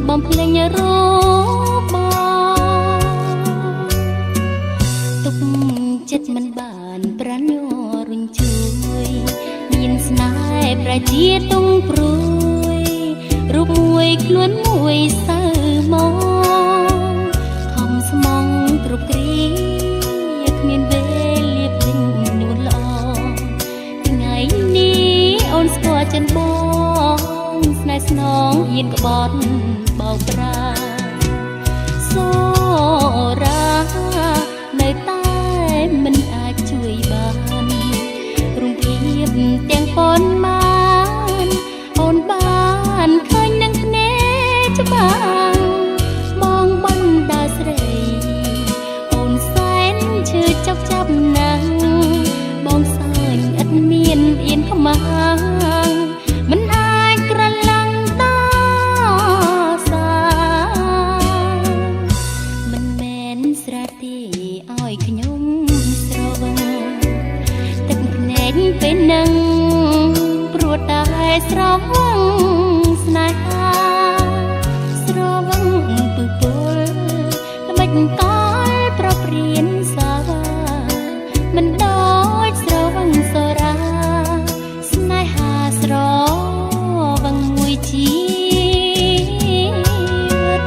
បំភ្លេងរបទុកចិត្តមិនបានប្រាញ់ញ័ររុញជួយមានស្នេហ៍ប្រជាទុងព្រួយរូបមួយខ្លួនមួយសៅមកខំស្មងគ្រប់គ្រាគ្មានវេលាពេញនួនល្អថ្ងៃនេះអូនស្គាល់ចិនបងស្នេហ៍ស្នងហ៊ានក្បត់បោកប្រាសូរានៅតែមិនអាចជួយបានរំភាបទាំងប៉ុន្មានអូនបានឃើញនឹងភ្នែកច្បាស់បងបណ្ដាស្រីអូនសែនឈឺចុកចាប់ណាស់បងសើចឥតមានអៀនខ្មាស់មិនអាចក្រឡងតសាមិនមែនស្រែទេឲ្យខ្ញុំស្រវឹងទឹកភ្នែកពេលនឹងព្រោះតែស្រវឹងស្នេហាស្រវឹងពឹសពលល្បិចកលប្រព្រៀនសាវាមិនដូចស្រវឹងសូរាស្នេហាស្រវឹងមួយជីវិត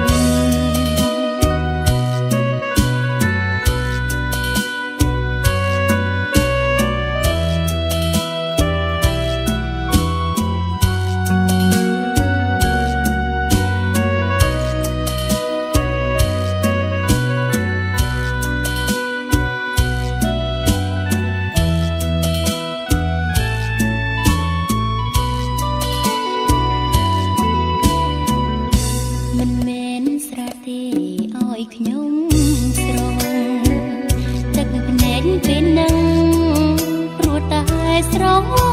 មិនមែនស្រែទេឲ្យខ្ញុំស្រវឹងទឹកភ្នែកពេលនឹងព្រោះតែស្រវឹង